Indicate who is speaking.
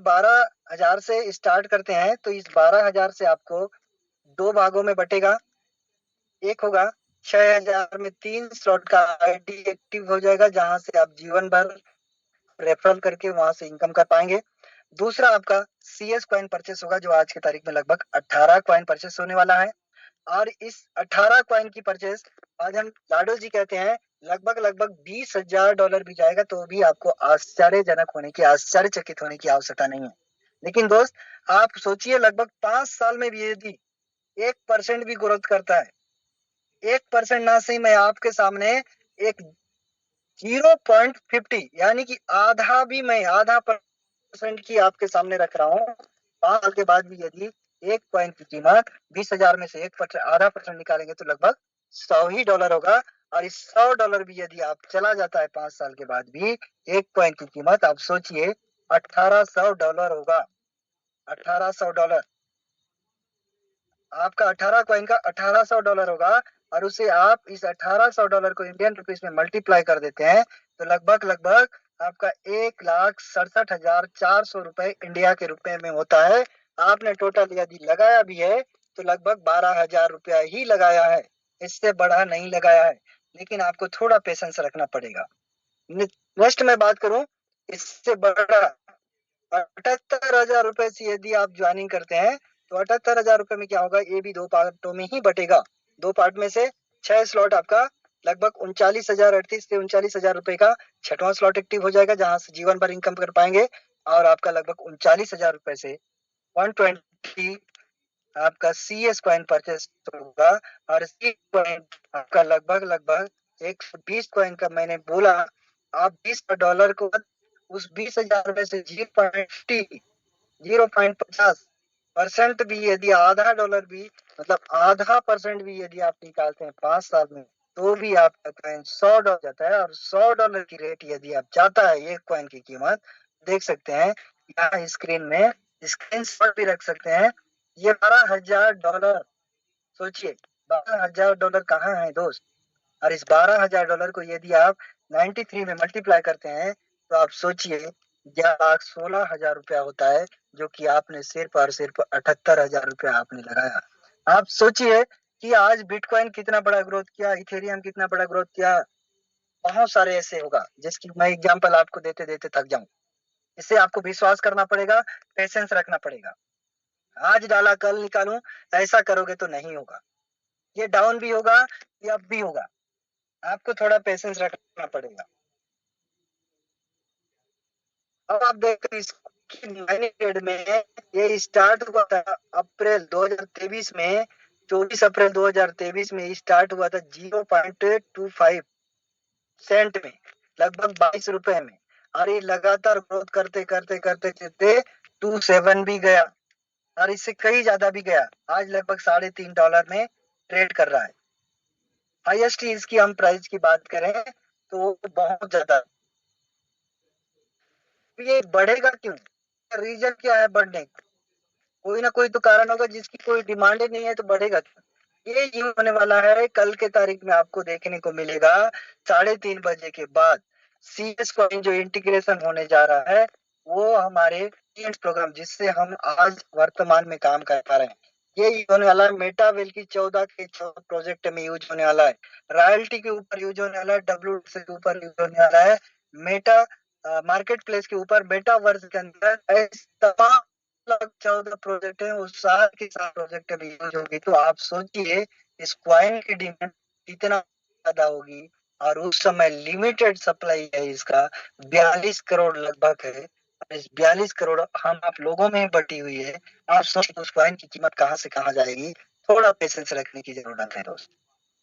Speaker 1: 12,000 से स्टार्ट करते हैं तो इस 12,000 से आपको दो भागों में बटेगा। एक होगा 6,000 में 3 स्लॉट का आईडी एक्टिव हो जाएगा, जहां से आप जीवन भर रेफरल करके वहां से इनकम कर पाएंगे। दूसरा आपका CS कॉइन परचेस होगा, जो आज की तारीख में लगभग 18 कॉइन परचेस होने वाला है। और इस 18 कॉइन की परचेस आज हम लाडो जी कहते हैं लगभग लगभग $20,000 भी जाएगा तो भी आपको आश्चर्यजनक होने की, आश्चर्यचकित होने की आवश्यकता नहीं है। लेकिन दोस्त, आप सोचिए लगभग 5 साल में भी यदि 1% भी ग्रोथ करता है, 1% ना सही, मैं आपके सामने एक 0.50 यानी कि आधा परसेंट की आपके सामने रख रहा हूँ। 5 साल के बाद भी यदि एक कॉइन की कीमत 20,000 में से 1% आधा परसेंट निकालेंगे तो लगभग $100 होगा। और इस $100 भी यदि आप चला जाता है 5 साल के बाद भी, एक कॉइन की कीमत आप सोचिए $1,800 होगा। $1,800 आपका 18 कॉइन का $1,800 होगा। और उसे आप इस $1,800 को इंडियन रुपीस में मल्टीप्लाई कर देते हैं तो लगभग लगभग आपका 1,67,400 रुपए इंडिया के रुपए में होता है। आपने टोटल यदि लगाया भी है तो लगभग 12,000 रुपया ही लगाया है, इससे बढ़ा नहीं लगाया है। लेकिन आपको थोड़ा पेशेंस रखना पड़ेगा। नेक्स्ट मैं बात करूं, इससे बड़ा 78,000 रुपए से यदि आप ज्वाइनिंग करते हैं तो 78,000 रुपए में क्या होगा, ये भी दो पार्टों में ही बटेगा। दो पार्ट में से 6 स्लॉट आपका लगभग 39,038 से 39,000 रुपए का छठवां स्लॉट एक्टिव हो जाएगा, जहां से जीवन भर इनकम कर पाएंगे। और आपका लगभग 39,000 रुपए से 120 आपका CS कॉइन परचेस होगा। और सी कॉइन आपका लगभग लगभग 120 कॉइन का मैंने बोला। आप $20 को उस 20,000 में से 0.50% भी यदि आधा डॉलर भी, मतलब आधा परसेंट भी यदि आप निकालते हैं 5 साल में, तो भी आपका कॉइन $100 जाता है। और $100 की रेट यदि आप जाता है एक कॉइन की कीमत, देख सकते हैं यहाँ स्क्रीन में, स्क्रीन शॉट भी रख सकते हैं। ये $12,000, सोचिए $12,000 कहाँ है दोस्त। और इस $12,000 को यदि आप 93 में मल्टीप्लाई करते हैं तो आप सोचिए 11,16,000 रुपया होता है, जो कि आपने सिर्फ और सिर्फ 78,000 रुपया आपने लगाया। आप सोचिए कि आज बिटकॉइन कितना बड़ा ग्रोथ किया, इथेरियम कितना बड़ा ग्रोथ किया। बहुत सारे ऐसे होगा जिसकी मैं एग्जांपल आपको देते देते थक जाऊं। इससे आपको विश्वास करना पड़ेगा, पेशेंस रखना पड़ेगा। आज डाला कल निकालूं, ऐसा करोगे तो नहीं होगा। ये डाउन भी होगा, ये अप भी होगा। आपको थोड़ा पेशेंस रखना पड़ेगा। अब आप देखो इसकी माइनिंग पीरियड में, ये स्टार्ट हुआ था अप्रैल 2023 में, 24 अप्रैल 2023 में स्टार्ट हुआ था 0.25 सेंट में, लगभग 22 रुपए में। और ये लगातार ग्रोथ करते करते करते करते 27 भी गया, और इससे कई ज्यादा भी गया। आज लगभग $3.5 में ट्रेड कर रहा है। हाईएस्ट इसकी हम प्राइस की बात करें तो वो बहुत ज्यादा। ये बढ़ेगा क्यों, रीजन क्या है बढ़ने का? कोई ना कोई तो कारण होगा, जिसकी कोई डिमांड ही नहीं है तो बढ़ेगा क्यों। ये यूं होने वाला है, कल के तारीख में आपको देखने को मिलेगा 3:30 बजे के बाद CS कॉइन जो इंटीग्रेशन होने जा रहा है, वो हमारे प्रोग्राम जिससे हम आज वर्तमान में काम कर पा रहे हैं, ये यूज होने वाला है। मेटावेल की 14 के 14 प्रोजेक्ट में यूज होने वाला है। रॉयल्टी के ऊपर यूज होने वाला है, WS के ऊपर यूज होने वाला है, मेटा मार्केट प्लेस के ऊपर, मेटावर्स के अंदर ऐसे तमाम 14 प्रोजेक्ट है, उस साल के साथ प्रोजेक्ट भी यूज होगी। तो आप सोचिए इस क्वाइन की डिमांड कितना ज्यादा होगी। और उस समय लिमिटेड सप्लाई है इसका, 42 करोड़ लगभग है। इस 42 करोड़ हम आप लोगों में बटी हुई है। आप सोचिए उस क्वाइन की कीमत कहाँ से कहाँ जाएगी। थोड़ा पेशेंस रखने की जरूरत है दोस्त।